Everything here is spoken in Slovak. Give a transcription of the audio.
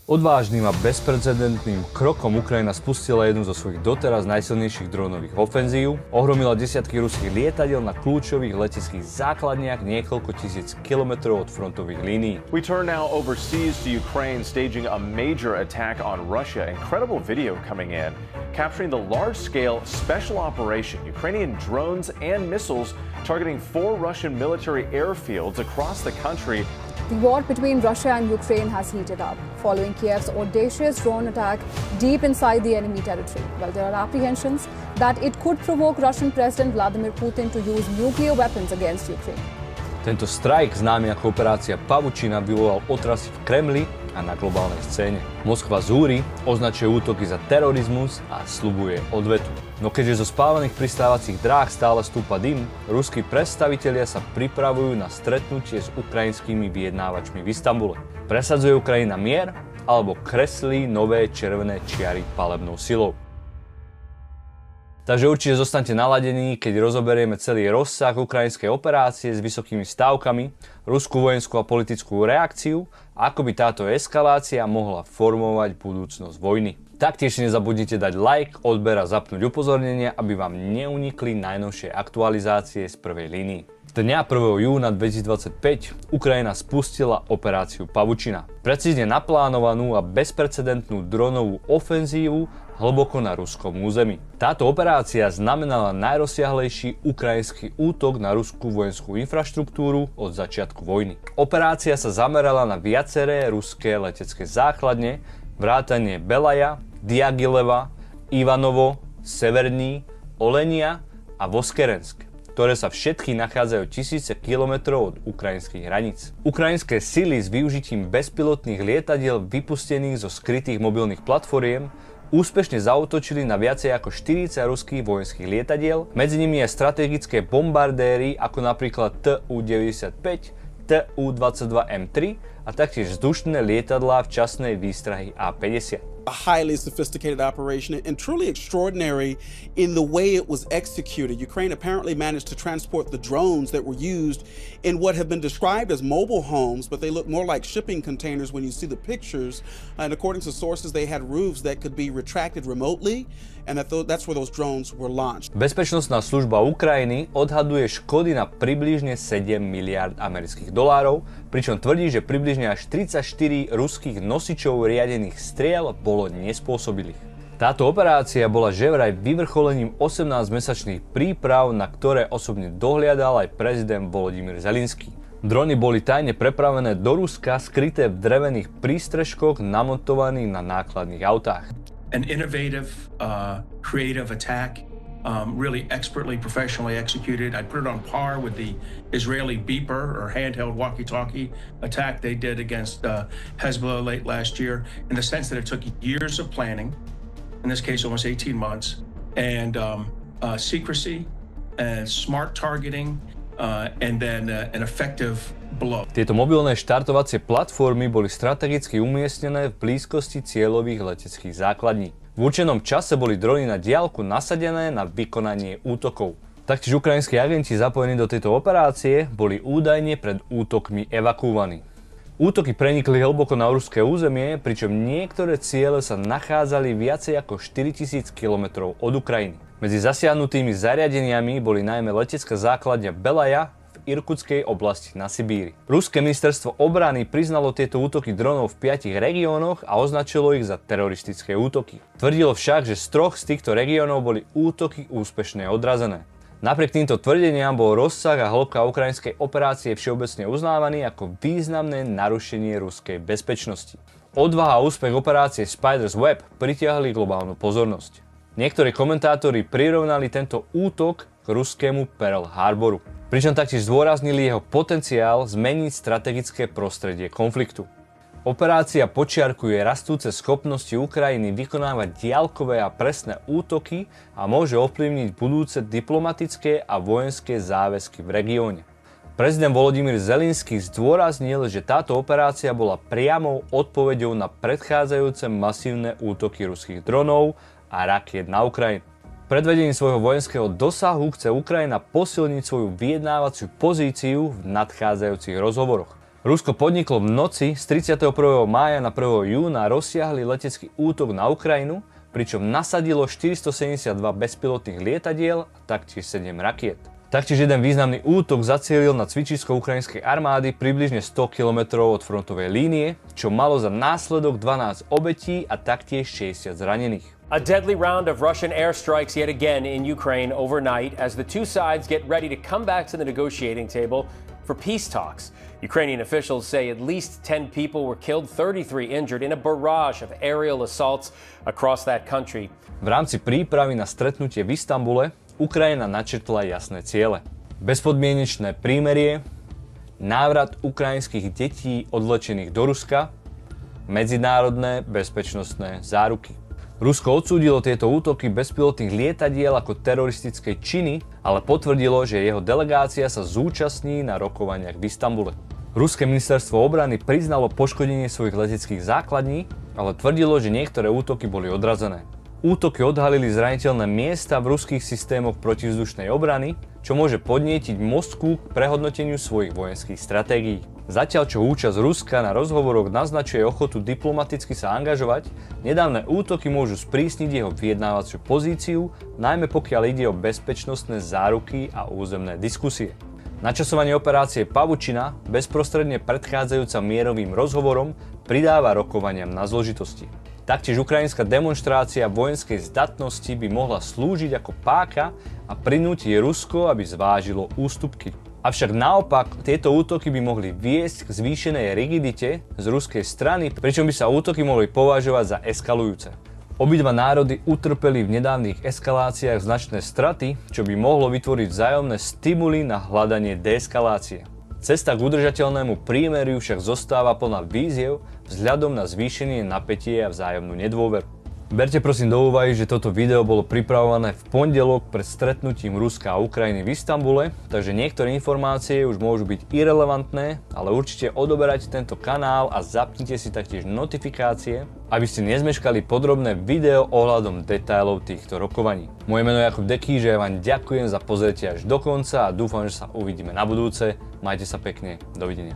Odvážnym a bezprecedentným krokom Ukrajina spustila jednu zo svojich doteraz najsilnejších dronových ofenzív, ohromila desiatky ruských lietadiel na kľúčových leteckých základniach niekoľko tisíc kilometrov od frontových línií. We turn now overseas to Ukraine, staging a major attack on Russia. Incredible video coming in, capturing the large-scale special operation. Ukrainian drones and missiles targeting 4 Russian military airfields across the country. The war between Russia and Ukraine has heated up, following Kiev's audacious drone attack deep inside the enemy territory. Well, there are apprehensions that it could provoke Russian President Vladimir Putin to use nuclear weapons against Ukraine. Tento strajk, známy ako operácia Pavučina, vyvolal otrasy v Kremli a na globálnej scéne. Moskva zúri, označuje útoky za terorizmus a sľubuje odvetu. No keďže zo spálených pristávacích dráh stále stúpa dym, ruskí predstavitelia sa pripravujú na stretnutie s ukrajinskými vyjednávačmi v Istanbule. Presadzuje Ukrajina mier alebo kreslí nové červené čiary palebnou silou? Takže určite zostaňte naladení, keď rozoberieme celý rozsah ukrajinskej operácie s vysokými stávkami, ruskú vojenskú a politickú reakciu a ako by táto eskalácia mohla formovať budúcnosť vojny. Taktiež nezabudnite dať like, odber a zapnúť upozornenia, aby vám neunikli najnovšie aktualizácie z prvej línii. Dňa 1. júna 2025 Ukrajina spustila operáciu Pavučina. Precízne naplánovanú a bezprecedentnú dronovú ofenzívu hlboko na ruskom území. Táto operácia znamenala najrozsiahlejší ukrajinský útok na ruskú vojenskú infraštruktúru od začiatku vojny. Operácia sa zamerala na viaceré ruské letecké základne, vrátane Belaja, Diagileva, Ivanovo, Severní, Olenia a Voskerensk, ktoré sa všetky nachádzajú tisíce kilometrov od ukrajinských hraníc. Ukrajinské sily s využitím bezpilotných lietadiel vypustených zo skrytých mobilných platformiem úspešne zaútočili na viacej ako 40 ruských vojenských lietadiel, medzi nimi aj strategické bombardéry ako napríklad Tu-95, Tu-22M3 a taktiež vzdušné lietadlá včasnej výstrahy A-50. A highly sophisticated operation and truly extraordinary in the way it was executed. Ukraine apparently managed to transport the drones that were used in what have been described as mobile homes, but they look more like shipping containers when you see the pictures. And according to sources, they had roofs that could be retracted remotely, and that's where those drones were launched. Bezpečnostná služba Ukrajiny odhaduje škody na približne 7 miliárd amerických dolárov, pričom tvrdí, že približne až 34 ruských nosičov riadených striel bolo nespôsobilých. Táto operácia bola ževraj vyvrcholením 18-mesačných príprav, na ktoré osobne dohliadal aj prezident Volodymyr Zelenský. Drony boli tajne prepravené do Ruska, skryté v drevených prístrežkoch namontovaných na nákladných autách. An innovative, creative attack, really expertly, professionally executed. I'd put it on par with the Israeli beeper or handheld walkie-talkie attack they did against Hezbollah late last year, in the sense that it took years of planning, in this case almost 18 months, and secrecy and smart targeting, and then an effective blow. Tieto mobilné štartovacie platformy boli strategicky umiestnené v blízkosti cieľových leteckých základní. V určenom čase boli drony na diaľku nasadené na vykonanie útokov. Taktiež ukrajinskí agenti zapojení do tejto operácie boli údajne pred útokmi evakuovaní. Útoky prenikli hlboko na ruské územie, pričom niektoré ciele sa nachádzali viacej ako 4000 km od Ukrajiny. Medzi zasiahnutými zariadeniami boli najmä letecká základňa Belaja v Irkutskej oblasti na Sibíri. Ruské ministerstvo obrany priznalo tieto útoky dronov v 5 regiónoch a označilo ich za teroristické útoky. Tvrdilo však, že z 3 z týchto regiónov boli útoky úspešne odrazené. Napriek týmto tvrdeniam bol rozsah a hĺbka ukrajinskej operácie všeobecne uznávaný ako významné narušenie ruskej bezpečnosti. Odvaha a úspech operácie Spider's Web pritiahli globálnu pozornosť. Niektorí komentátori prirovnali tento útok k ruskému Pearl Harboru, pričom taktiež zdôraznili jeho potenciál zmeniť strategické prostredie konfliktu. Operácia podčiarkuje rastúce schopnosti Ukrajiny vykonávať diaľkové a presné útoky a môže ovplyvniť budúce diplomatické a vojenské záväzky v regióne. Prezident Volodymyr Zelenský zdôraznil, že táto operácia bola priamou odpoveďou na predchádzajúce masívne útoky ruských dronov a rakiet na Ukrajinu. Predvedením svojho vojenského dosahu chce Ukrajina posilniť svoju vyjednávaciu pozíciu v nadchádzajúcich rozhovoroch. Rusko podniklo v noci z 31. mája na 1. júna rozsiahly letecký útok na Ukrajinu, pričom nasadilo 472 bezpilotných lietadiel a taktiež 7 rakiet. Taktiež jeden významný útok zacielil na cvičisko ukrajinskej armády približne 100 km od frontovej línie, čo malo za následok 12 obetí a taktiež 60 zranených. A deadly round of Russian airstrikes yet again in Ukraine overnight as the two sides get ready to come back to the negotiating table for peace talks. Ukrainian officials say at least 10 people were killed, 33 injured in a barrage of aerial assaults across that country. V rámci prípravy na stretnutie v Istanbule Ukrajina načrtla jasné ciele. Bezpodmienečné prímerie, návrat ukrajinských detí odvlečených do Ruska, medzinárodné bezpečnostné záruky. Rusko odsúdilo tieto útoky bezpilotných lietadiel ako teroristické činy, ale potvrdilo, že jeho delegácia sa zúčastní na rokovaniach v Istanbule. Ruské ministerstvo obrany priznalo poškodenie svojich leteckých základní, ale tvrdilo, že niektoré útoky boli odrazené. Útoky odhalili zraniteľné miesta v ruských systémoch protivzdušnej obrany, čo môže podnietiť Moskvu k prehodnoteniu svojich vojenských stratégií. Zatiaľ čo účasť Ruska na rozhovoroch naznačuje ochotu diplomaticky sa angažovať, nedávne útoky môžu sprísniť jeho vyjednávaciu pozíciu, najmä pokiaľ ide o bezpečnostné záruky a územné diskusie. Načasovanie operácie Pavučina, bezprostredne predchádzajúca mierovým rozhovorom, pridáva rokovaniam na zložitosti. Taktiež ukrajinská demonštrácia vojenskej zdatnosti by mohla slúžiť ako páka a prinútiť Rusko, aby zvážilo ústupky. Avšak naopak, tieto útoky by mohli viesť k zvýšenej rigidite z ruskej strany, pričom by sa útoky mohli považovať za eskalujúce. Obidva národy utrpeli v nedávnych eskaláciách značné straty, čo by mohlo vytvoriť vzájomné stimuly na hľadanie deeskalácie. Cesta k udržateľnému prímeriu však zostáva plná výziev vzhľadom na zvýšenie napätie a vzájomnú nedôveru. Berte prosím do úvahy, že toto video bolo pripravované v pondelok pred stretnutím Ruska a Ukrajiny v Istanbule, takže niektoré informácie už môžu byť irelevantné, ale určite odoberajte tento kanál a zapnite si taktiež notifikácie, aby ste nezmeškali podrobné video ohľadom detailov týchto rokovaní. Moje meno je Jakub Dekýž, ja vám ďakujem za pozretie až do konca a dúfam, že sa uvidíme na budúce. Majte sa pekne, dovidenia.